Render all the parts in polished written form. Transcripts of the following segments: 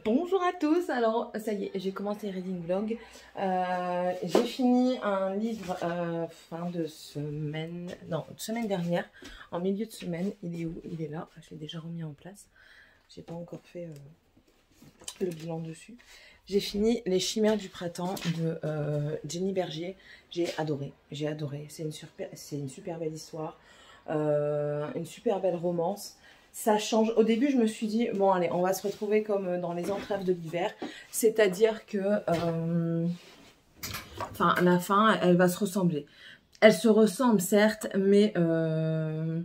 Bonjour à tous, alors ça y est, j'ai commencé Reading Vlog. J'ai fini un livre fin de semaine, non, semaine dernière, en milieu de semaine. Il est où? Il est là, je l'ai déjà remis en place. J'ai pas encore fait le bilan dessus. J'ai fini Les Chimères du Printemps de Jenny Bergier. J'ai adoré, j'ai adoré. C'est une super belle histoire, une super belle romance. Ça change. Au début, je me suis dit, bon, allez, on va se retrouver comme dans les entraves de l'hiver. C'est-à-dire que, enfin, la fin, elle va se ressembler. Elle se ressemble, certes, mais elle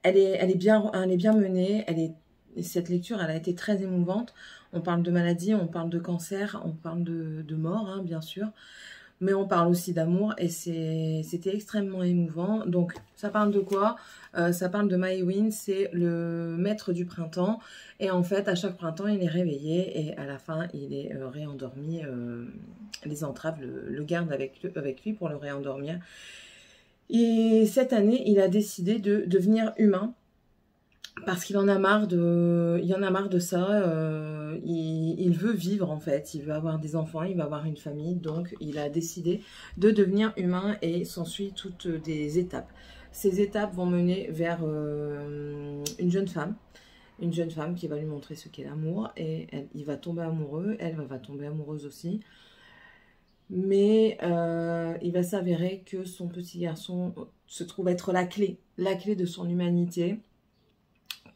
est bien menée. Cette lecture, elle a été très émouvante. On parle de maladie, on parle de cancer, on parle de mort, hein, bien sûr. Mais on parle aussi d'amour et c'était extrêmement émouvant. Donc, ça parle de quoi? Ça parle de Maewyn, c'est le maître du printemps. Et en fait, à chaque printemps, il est réveillé et à la fin, il est réendormi. Les entraves le gardent avec lui pour le réendormir. Et cette année, il a décidé de devenir humain. Parce qu'il en a marre de ça, il veut vivre en fait, il veut avoir des enfants, il veut avoir une famille, donc il a décidé de devenir humain et s'ensuit toutes des étapes. Ces étapes vont mener vers une jeune femme qui va lui montrer ce qu'est l'amour et il va tomber amoureux, elle va tomber amoureuse aussi. Mais il va s'avérer que son petit garçon se trouve être la clé de son humanité.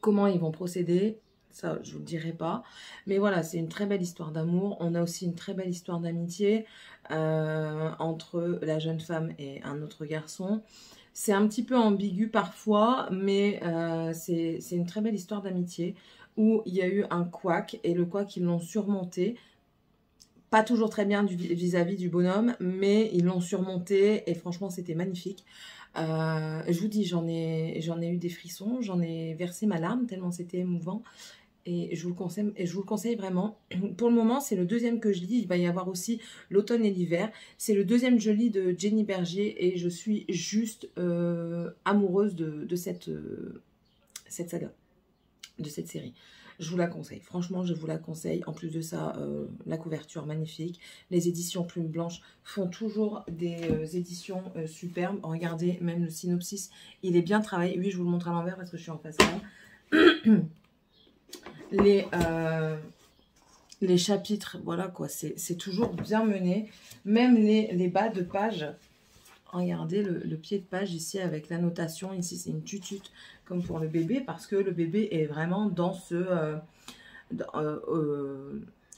Comment ils vont procéder, ça je vous le dirai pas. Mais voilà, c'est une très belle histoire d'amour. On a aussi une très belle histoire d'amitié entre la jeune femme et un autre garçon. C'est un petit peu ambigu parfois, mais c'est une très belle histoire d'amitié où il y a eu un couac et le couac ils l'ont surmonté. Pas toujours très bien vis-à-vis du bonhomme, mais ils l'ont surmonté et franchement c'était magnifique. Je vous dis, j'en ai eu des frissons, j'en ai versé ma larme tellement c'était émouvant et je vous le conseille vraiment. Pour le moment, c'est le deuxième que je lis, il va y avoir aussi l'automne et l'hiver. C'est le deuxième que je lis de Jenny Bergier et je suis juste amoureuse de cette saga, de cette série. Je vous la conseille, franchement je vous la conseille. En plus de ça, la couverture magnifique. Les éditions Plume Blanche font toujours des éditions superbes. Regardez, même le synopsis, il est bien travaillé. Oui, je vous le montre à l'envers parce que je suis en face là. Les chapitres, voilà quoi, c'est toujours bien mené. Même les bas de page. Regardez le pied de page ici avec l'annotation. Ici, c'est une tutute comme pour le bébé parce que le bébé est vraiment dans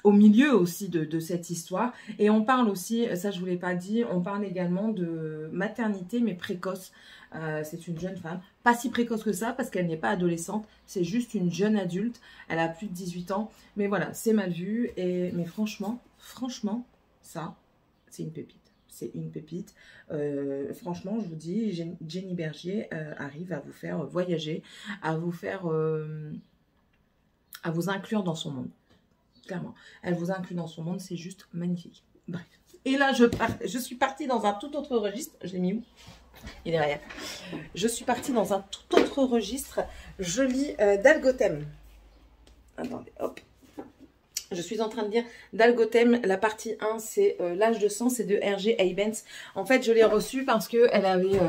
au milieu aussi de cette histoire. Et on parle aussi, ça je ne vous l'ai pas dit, on parle également de maternité mais précoce. C'est une jeune femme, pas si précoce que ça parce qu'elle n'est pas adolescente, c'est juste une jeune adulte. Elle a plus de 18 ans. Mais voilà, c'est mal vu. Mais franchement, ça, c'est une pépite. C'est une pépite. Franchement, je vous dis, Jenny Bergier arrive à vous faire voyager, à vous faire, à vous inclure dans son monde. Clairement, elle vous inclut dans son monde, c'est juste magnifique. Bref. Et là, je suis partie dans un tout autre registre. Je l'ai mis où? Il est derrière. Je suis partie dans un tout autre registre. Je lis Dalgotem. Attendez, hop. Je suis en train de lire Dalgotem, la partie 1, c'est L'âge de sang, c'est de R.G. Eibens. En fait, je l'ai reçue parce que elle avait,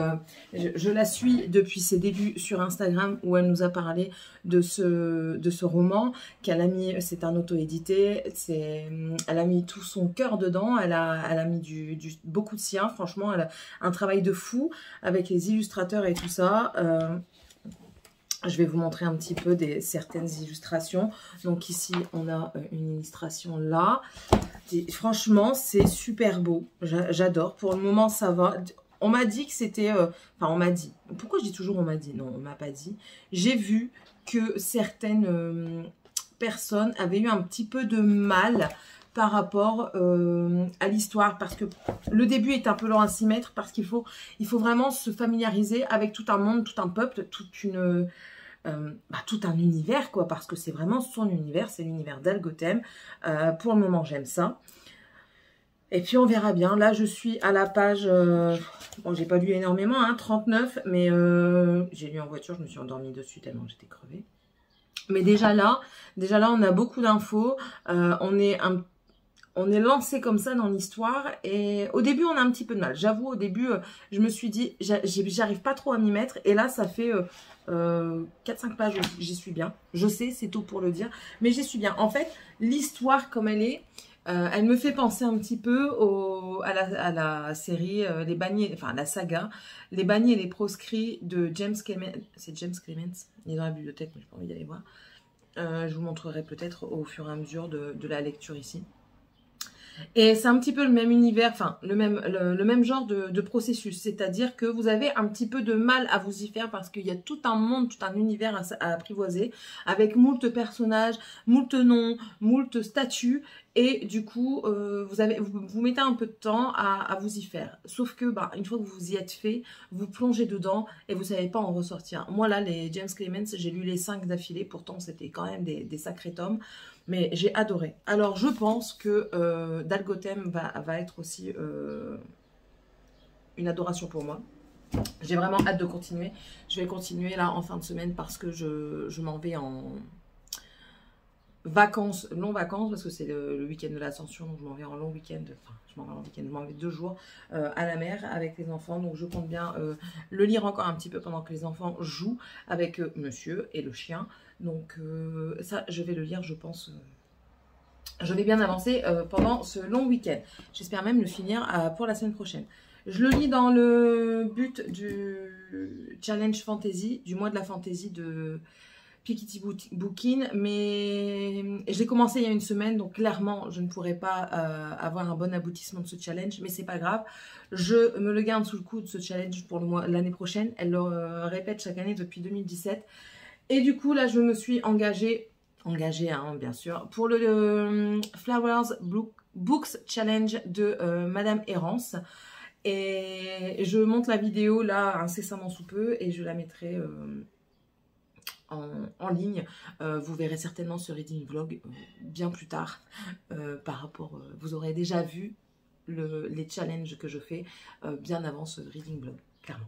je la suis depuis ses débuts sur Instagram où elle nous a parlé de ce roman qu'elle a mis, c'est un auto-édité, elle a mis tout son cœur dedans, elle a mis beaucoup de sien, franchement, elle a un travail de fou avec les illustrateurs et tout ça. Je vais vous montrer un petit peu certaines illustrations. Donc ici, on a une illustration là. Et franchement, c'est super beau. J'adore. Pour le moment, ça va. On m'a dit que c'était... Enfin, on m'a dit. Pourquoi je dis toujours on m'a dit? Non, on m'a pas dit. J'ai vu que certaines personnes avaient eu un petit peu de mal par rapport à l'histoire, parce que le début est un peu lent à s'y mettre, parce qu'il faut vraiment se familiariser avec tout un monde, tout un peuple, tout un univers, quoi, parce que c'est vraiment son univers, c'est l'univers d'Algotem. Pour le moment, j'aime ça. Et puis, on verra bien. Là, je suis à la page... bon, j'ai pas lu énormément, hein, 39, mais j'ai lu en voiture, je me suis endormie dessus tellement j'étais crevée. Mais déjà là, on a beaucoup d'infos. On est lancé comme ça dans l'histoire. Et au début, on a un petit peu de mal. J'avoue, au début, je me suis dit, j'arrive pas trop à m'y mettre. Et là, ça fait 4-5 pages, j'y suis bien. Je sais, c'est tôt pour le dire, mais j'y suis bien. En fait, l'histoire comme elle est, elle me fait penser un petit peu à la série Les Bannis, enfin la saga Les Bannis et les Proscrits de James Clements. C'est James Clements, il est dans la bibliothèque, mais j'ai pas envie d'aller voir. Je vous montrerai peut-être au fur et à mesure de la lecture ici. Et c'est un petit peu le même univers, enfin le même genre de processus, c'est-à-dire que vous avez un petit peu de mal à vous y faire parce qu'il y a tout un monde, tout un univers à apprivoiser avec moult personnages, moult noms, moult statuts et du coup vous mettez un peu de temps à vous y faire. Sauf que une fois que vous y êtes fait, vous plongez dedans et vous savez pas en ressortir. Moi là les James Clements, j'ai lu les 5 d'affilée, pourtant c'était quand même des sacrés tomes. Mais j'ai adoré. Alors, je pense que Dalgotem va être aussi une adoration pour moi. J'ai vraiment hâte de continuer. Je vais continuer là en fin de semaine parce que je m'en vais en vacances, long vacances, parce que c'est le week-end de l'Ascension. Donc, je m'en vais en long week-end. Enfin, je m'en vais 2 jours à la mer avec les enfants. Donc, je compte bien le lire encore un petit peu pendant que les enfants jouent avec monsieur et le chien. Donc, ça, je vais le lire, je pense... je vais bien avancer pendant ce long week-end. J'espère même le finir pour la semaine prochaine. Je le lis dans le but du challenge fantasy, du mois de la fantasy de Piketty Bookin. Mais je l'ai commencé il y a une semaine, donc clairement, je ne pourrai pas avoir un bon aboutissement de ce challenge. Mais c'est pas grave. Je me le garde sous le coude, ce challenge, pour l'année prochaine. Elle le répète chaque année depuis 2017. Et du coup, là, je me suis engagée, bien sûr, pour le Flowers Books Challenge de Madame Errance. Et je monte la vidéo là incessamment sous peu et je la mettrai en ligne. Vous verrez certainement ce reading vlog bien plus tard par rapport... vous aurez déjà vu les challenges que je fais bien avant ce reading vlog, clairement.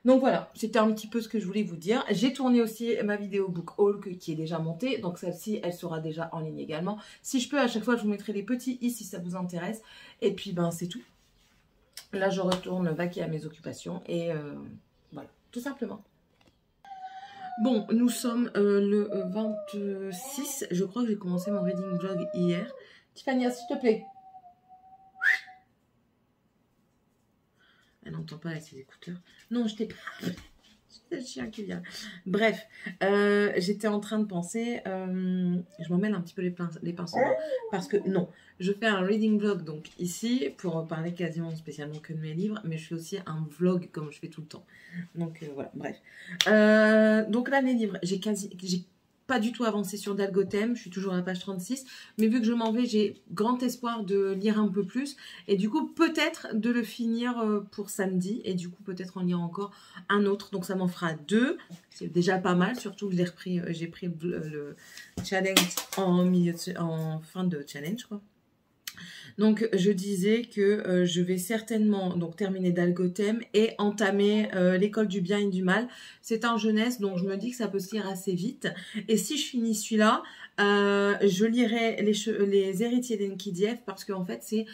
Donc voilà, c'était un petit peu ce que je voulais vous dire. J'ai tourné aussi ma vidéo book haul qui est déjà montée. Donc celle-ci, elle sera déjà en ligne également. Si je peux, à chaque fois, je vous mettrai les petits i si ça vous intéresse. Et puis, c'est tout. Là, je retourne vaquer à mes occupations. Et voilà, tout simplement. Bon, nous sommes le 26. Je crois que j'ai commencé mon reading vlog hier. Tiffany, s'il te plaît. Elle n'entend pas avec ses écouteurs. Non, je t'ai pas... C'est le chien qui vient. Bref, j'étais en train de penser... je m'emmène un petit peu les pinceaux. Parce que, non, je fais un reading vlog, donc ici, pour parler quasiment spécialement que de mes livres. Mais je fais aussi un vlog, comme je fais tout le temps. Donc, voilà, bref. Donc là, les livres, j'ai pas du tout avancé sur Dalgotem, je suis toujours à la page 36, mais vu que je m'en vais, j'ai grand espoir de lire un peu plus, et du coup peut-être de le finir pour samedi, et du coup peut-être en lire encore un autre, donc ça m'en fera 2, c'est déjà pas mal, surtout que j'ai pris le challenge en fin de challenge, quoi. Donc, je disais que je vais certainement terminer Dalgotem et entamer l'école du bien et du mal. C'est en jeunesse, donc je me dis que ça peut se lire assez vite. Et si je finis celui-là, je lirai les héritiers d'Enki-Dief parce qu'en fait, c'est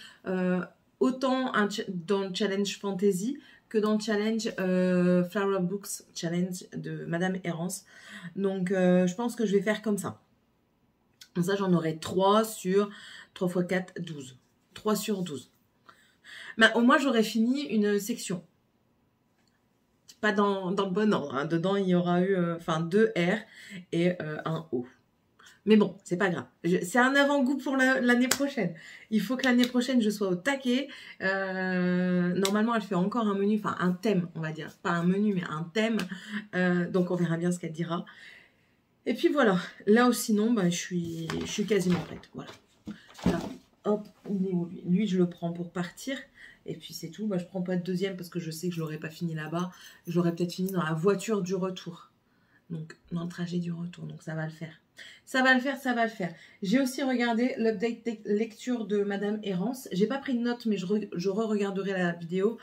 autant dans le challenge fantasy que dans le challenge Flower Books Challenge de Madame Errance. Donc, je pense que je vais faire comme ça. Comme ça, j'en aurai 3 sur 3 x 4, 12. 3 sur 12. Mais au moins, j'aurais fini une section. Pas dans le bon ordre. Hein. Dedans, il y aura eu 2 R et un O. Mais bon, c'est pas grave. C'est un avant-goût pour l'année prochaine. Il faut que l'année prochaine, je sois au taquet. Normalement, elle fait encore un menu, enfin un thème, on va dire. Pas un menu, mais un thème. Donc, on verra bien ce qu'elle dira. Et puis voilà. Là aussi, sinon, je suis quasiment prête. Voilà. Là. Hop, il est où lui? Lui, je le prends pour partir. Et puis c'est tout. Je prends pas de deuxième parce que je sais que je l'aurais pas fini là-bas. Je l'aurais peut-être fini dans la voiture du retour. Donc, dans le trajet du retour. Donc, ça va le faire. Ça va le faire, ça va le faire. J'ai aussi regardé l'update lecture de Madame Errance. J'ai pas pris de notes, mais je re-regarderai la vidéo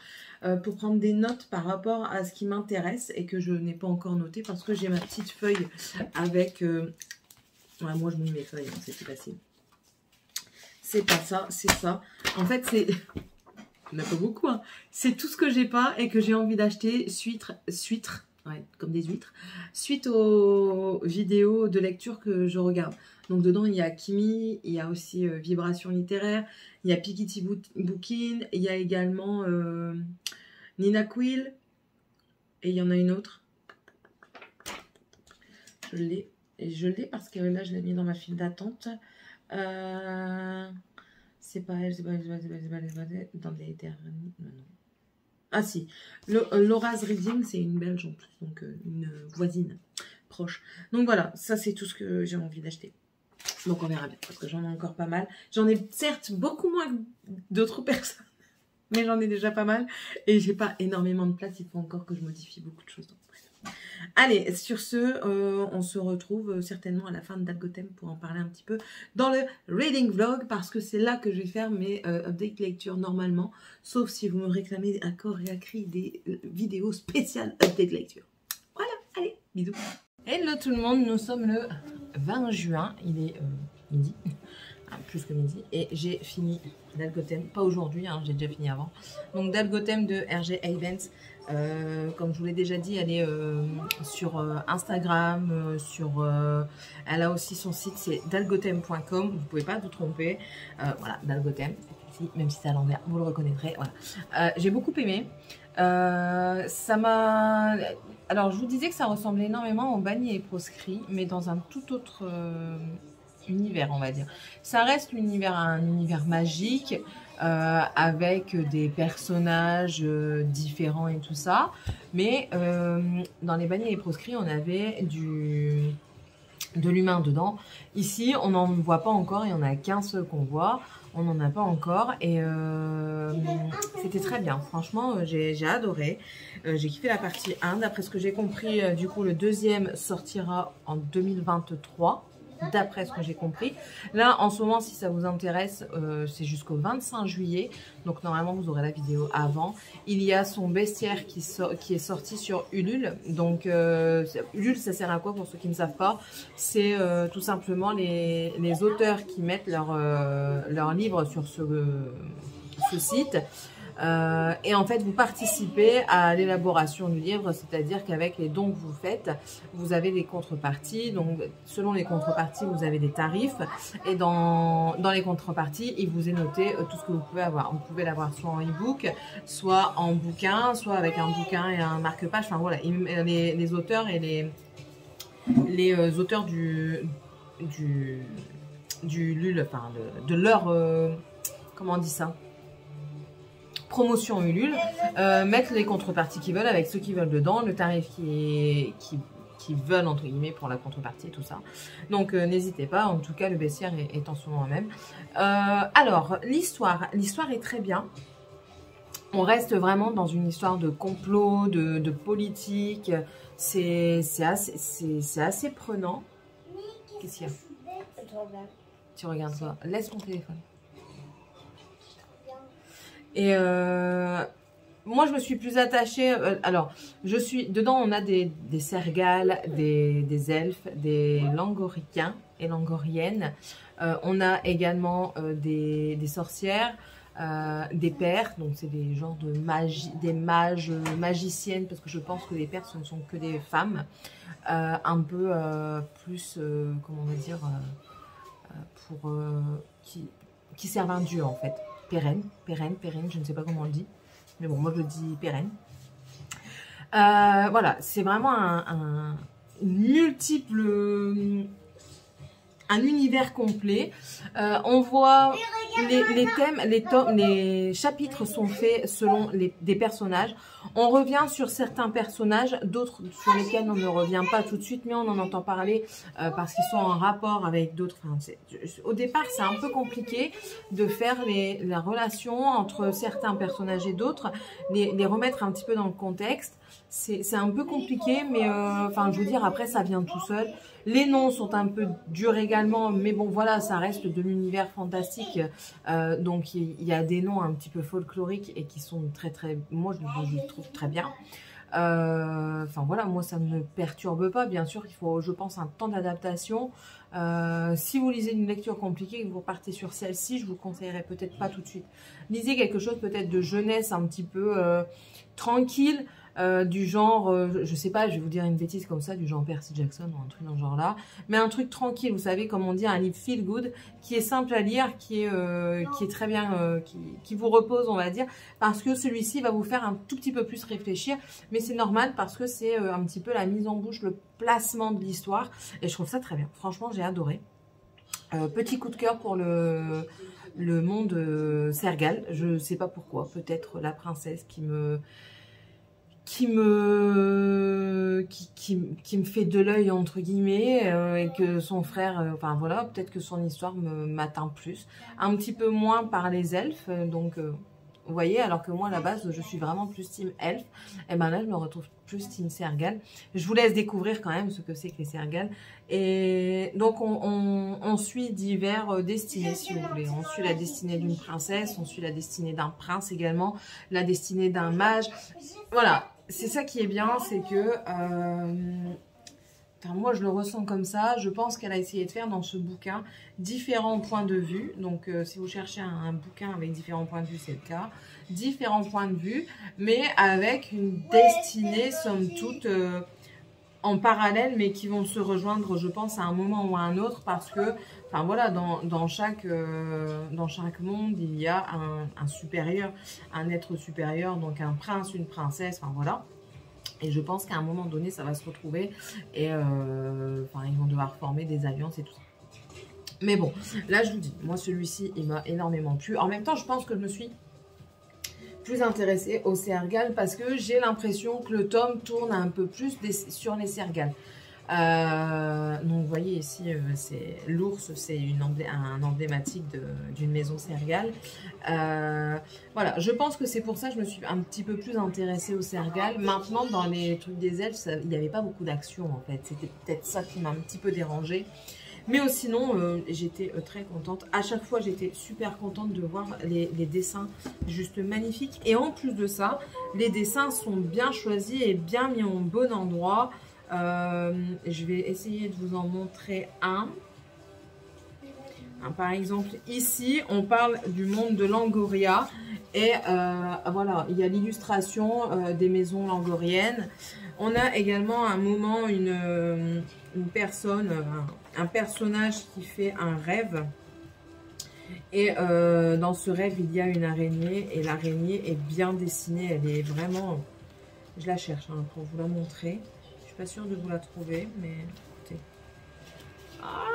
pour prendre des notes par rapport à ce qui m'intéresse et que je n'ai pas encore noté parce que j'ai ma petite feuille avec... Ouais, moi, je mets mes feuilles, hein, c'est plus facile. C'est pas ça, c'est ça. En fait, c'est... Il n'y en a pas beaucoup, hein. C'est tout ce que j'ai pas et que j'ai envie d'acheter suite, ouais, comme des huîtres, suite aux vidéos de lecture que je regarde. Donc dedans, il y a Kimi, il y a aussi Vibration littéraire, il y a Piketty Bookin, il y a également Nina Quill, et il y en a une autre. Je l'ai. Et je l'ai parce que là, je l'ai mis dans ma file d'attente. C'est pas elle, c'est pas dans les derniers. Non. Ah si, Laura's Reading, c'est une belge en plus, donc une voisine proche. Donc voilà, ça c'est tout ce que j'ai envie d'acheter. Donc on verra bien, parce que j'en ai encore pas mal. J'en ai certes beaucoup moins que d'autres personnes, mais j'en ai déjà pas mal. Et j'ai pas énormément de place, il faut encore que je modifie beaucoup de choses. Donc, bref. Allez, sur ce, on se retrouve certainement à la fin de Dalgothème pour en parler un petit peu dans le reading vlog, parce que c'est là que je vais faire mes update lecture normalement, sauf si vous me réclamez à corps et à cri des vidéos spéciales update lecture. Voilà, allez, bisous. Hello tout le monde, nous sommes le 20 juin, il est midi, plus que midi, et j'ai fini Dalgothème, pas aujourd'hui, hein, j'ai déjà fini avant. Donc Dalgothème de R.G. Evans. Comme je vous l'ai déjà dit, elle est sur Instagram, elle a aussi son site, c'est dalgothème.com, vous ne pouvez pas vous tromper. Voilà, Dalgothème, même si c'est à l'envers, vous le reconnaîtrez. Voilà. J'ai beaucoup aimé. Ça m'a... Alors, je vous disais que ça ressemblait énormément au Banni et Proscrit, mais dans un tout autre univers, on va dire. Ça reste un univers magique, avec des personnages différents et tout ça, mais dans les Bannis et les Proscrits on avait de l'humain dedans. Ici on n'en voit pas encore, il n'y en a qu'un seul qu'on voit, on n'en a pas encore, et c'était très bien, franchement j'ai adoré, j'ai kiffé la partie 1, d'après ce que j'ai compris, du coup le deuxième sortira en 2023. D'après ce que j'ai compris. Là, en ce moment, si ça vous intéresse, c'est jusqu'au 25 juillet. Donc, normalement, vous aurez la vidéo avant. Il y a son bestiaire qui est sorti sur Ulule. Donc, Ulule, ça sert à quoi pour ceux qui ne savent pas? C'est tout simplement les auteurs qui mettent leurs livres sur ce site. Et en fait, vous participez à l'élaboration du livre, c'est-à-dire qu'avec les dons que vous faites, vous avez des contreparties. Donc, selon les contreparties, vous avez des tarifs. Et dans les contreparties, il vous est noté tout ce que vous pouvez avoir. Vous pouvez l'avoir soit en e-book, soit en bouquin, soit avec un bouquin et un marque-page. Enfin, voilà, les auteurs et les auteurs du LUL, enfin, de leur... comment on dit ça ? Promotion Ulule, mettre les contreparties qu'ils veulent avec ceux qui veulent dedans, le tarif qui veulent entre guillemets pour la contrepartie et tout ça. Donc n'hésitez pas, en tout cas le bestiaire est en son nom même. Alors l'histoire est très bien. On reste vraiment dans une histoire de complot, de politique. C'est assez prenant. Qu'est-ce qu'il y a? Tu regardes quoi? Laisse ton téléphone. Et moi, je me suis plus attachée. Alors, dedans, on a des sergales, des elfes, des langoricains et langoriennes. On a également des sorcières, des pères. Donc, c'est des genres de magie, des mages, magiciennes, parce que je pense que les pères, ce ne sont que des femmes. Un peu plus, comment on va dire, qui servent un dieu, en fait. Pérenne, je ne sais pas comment on le dit, mais bon, moi je le dis pérenne. Voilà, c'est vraiment un univers complet. On voit les thèmes, les chapitres sont faits selon des personnages. On revient sur certains personnages, d'autres sur lesquels on ne revient pas tout de suite, mais on en entend parler parce qu'ils sont en rapport avec d'autres. Enfin, au départ, c'est un peu compliqué de faire la relation entre certains personnages et d'autres, les remettre un petit peu dans le contexte. c'est un peu compliqué, mais enfin, je veux dire, après, ça vient tout seul. Les noms sont un peu durs également, mais bon, voilà, ça reste de l'univers fantastique. Donc, il y a des noms un petit peu folkloriques et qui sont très, très... Moi, je les trouve très bien. Enfin voilà, moi ça ne me perturbe pas. Bien sûr qu'il faut, je pense, un temps d'adaptation. Si vous lisez une lecture compliquée et que vous partez sur celle-ci, je vous conseillerais peut-être pas tout de suite. Lisez quelque chose peut-être de jeunesse un petit peu tranquille, du genre, je sais pas, je vais vous dire une bêtise comme ça, du genre Percy Jackson ou un truc dans ce genre-là, mais un truc tranquille, vous savez, comme on dit, un livre feel good, qui est simple à lire, qui est très bien, qui vous repose, on va dire, parce que celui-ci va vous faire un tout petit peu plus réfléchir, mais c'est normal parce que c'est un petit peu la mise en bouche, le placement de l'histoire, et je trouve ça très bien. Franchement, j'ai adoré. Petit coup de cœur pour le monde Sergal, je sais pas pourquoi, peut-être la princesse qui me fait de l'œil entre guillemets, et que son frère, enfin voilà, peut-être que son histoire m'atteint plus, un petit peu moins par les elfes, donc vous voyez, alors que moi à la base je suis vraiment plus team elfe, et ben là je me retrouve plus team Sergal. Je vous laisse découvrir quand même ce que c'est que les Sergal. Et donc on suit divers destinées, si vous voulez. On suit la destinée d'une princesse, on suit la destinée d'un prince également, la destinée d'un mage, voilà. C'est ça qui est bien, c'est que, moi je le ressens comme ça, je pense qu'elle a essayé de faire dans ce bouquin différents points de vue. Donc si vous cherchez un bouquin avec différents points de vue, c'est le cas. Différents points de vue, mais avec une destinée, somme toute, en parallèle, mais qui vont se rejoindre, je pense, à un moment ou à un autre, parce que, enfin voilà, dans chaque monde, il y a un supérieur, un être supérieur, donc un prince, une princesse, enfin voilà. Et je pense qu'à un moment donné, ça va se retrouver, et enfin, ils vont devoir former des alliances et tout ça. Mais bon, là, je vous dis, moi, celui-ci, il m'a énormément plu. En même temps, je pense que je me suis plus intéressée au Sergal parce que j'ai l'impression que le tome tourne un peu plus sur les Sergal. Donc vous voyez ici, c'est l'ours, c'est un emblématique d'une maison Sergal. Voilà, je pense que c'est pour ça que je me suis un petit peu plus intéressée au Sergal. Maintenant, dans les trucs des elfes, il n'y avait pas beaucoup d'action en fait. C'était peut-être ça qui m'a un petit peu dérangée. Mais sinon, j'étais très contente. À chaque fois, j'étais super contente de voir les dessins juste magnifiques. Et en plus de ça, les dessins sont bien choisis et bien mis au bon endroit. Je vais essayer de vous en montrer un. Par exemple, ici, on parle du monde de Langoria. Et voilà, il y a l'illustration des maisons langoriennes. On a également un moment une personne, un personnage qui fait un rêve. Et dans ce rêve, il y a une araignée. Et l'araignée est bien dessinée. Elle est vraiment... Je la cherche hein, pour vous la montrer. Je suis pas sûre de vous la trouver, mais écoutez. Ah!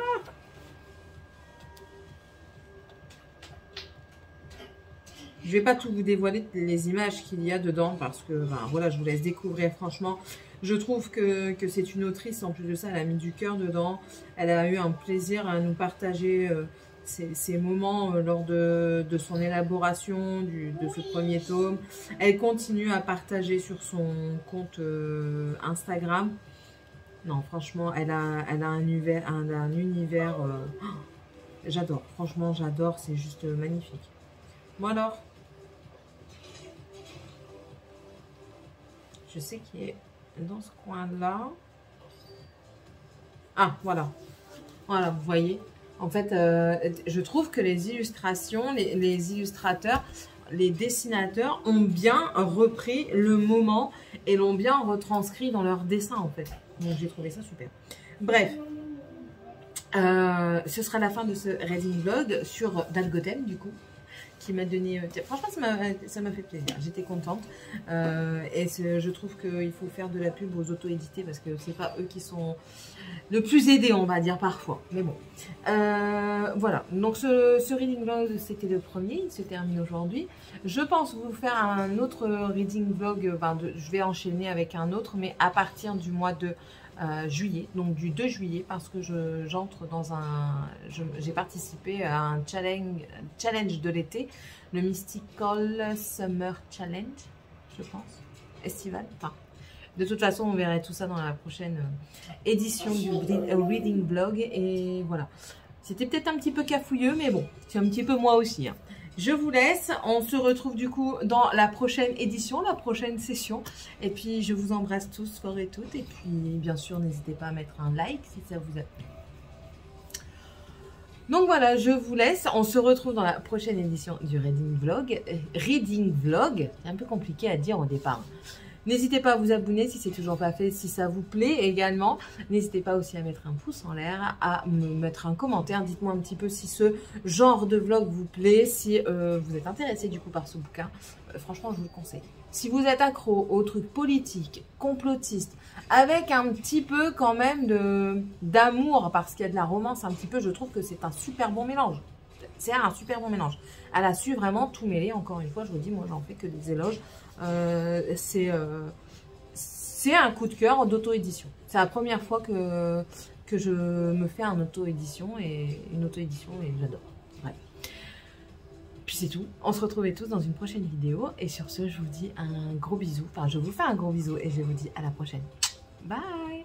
Je vais pas tout vous dévoiler les images qu'il y a dedans parce que ben, voilà, je vous laisse découvrir. Franchement, je trouve que c'est une autrice. En plus de ça, elle a mis du cœur dedans. Elle a eu un plaisir à nous partager ces moments lors de son élaboration de ce premier tome. Elle continue à partager sur son compte Instagram. Non, franchement, elle a un univers, j'adore. Franchement, j'adore. C'est juste magnifique. Bon alors, je sais qu'il est dans ce coin-là. Ah, voilà. Voilà, vous voyez. En fait, je trouve que les illustrations, les illustrateurs, les dessinateurs ont bien repris le moment et l'ont bien retranscrit dans leur dessin, en fait. Donc, j'ai trouvé ça super. Bref. Ce sera la fin de ce reading vlog sur Dalgoten, du coup. Qui m'a donné... franchement, ça m'a fait plaisir. J'étais contente. Et je trouve qu'il faut faire de la pub aux auto-édités parce que c'est pas eux qui sont le plus aidés, on va dire, parfois. Mais bon. Voilà. Donc, ce reading vlog, c'était le premier. Il se termine aujourd'hui. Je pense vous faire un autre reading vlog. Je vais enchaîner avec un autre, mais à partir du mois de... juillet, donc du 2 juillet, parce que j'entre dans j'ai participé à un challenge de l'été, le Mystical Summer Challenge, je pense, estival, enfin, De toute façon, on verra tout ça dans la prochaine édition du Reading Vlog. Et voilà. C'était peut-être un petit peu cafouilleux, mais bon, c'est un petit peu moi aussi. Hein. Je vous laisse. On se retrouve du coup dans la prochaine édition, la prochaine session. Et puis, je vous embrasse tous fort et toutes. Et puis, bien sûr, n'hésitez pas à mettre un like si ça vous a plu. Donc voilà, je vous laisse. On se retrouve dans la prochaine édition du Reading Vlog. C'est un peu compliqué à dire au départ. N'hésitez pas à vous abonner si c'est toujours pas fait, si ça vous plaît également. N'hésitez pas aussi à mettre un pouce en l'air, à me mettre un commentaire. Dites-moi un petit peu si ce genre de vlog vous plaît, si vous êtes intéressé du coup par ce bouquin. Franchement, je vous le conseille. Si vous êtes accro aux trucs politiques, complotistes, avec un petit peu quand même d'amour, parce qu'il y a de la romance un petit peu, je trouve que c'est un super bon mélange. C'est un super bon mélange. Elle a su vraiment tout mêler. Encore une fois, je vous dis, moi, j'en fais que des éloges. C'est un coup de cœur d'auto-édition. C'est la première fois que je me fais une auto-édition et j'adore. Ouais. Puis c'est tout. On se retrouve tous dans une prochaine vidéo. Et sur ce, je vous dis un gros bisou. Enfin, je vous fais un gros bisou et je vous dis à la prochaine. Bye!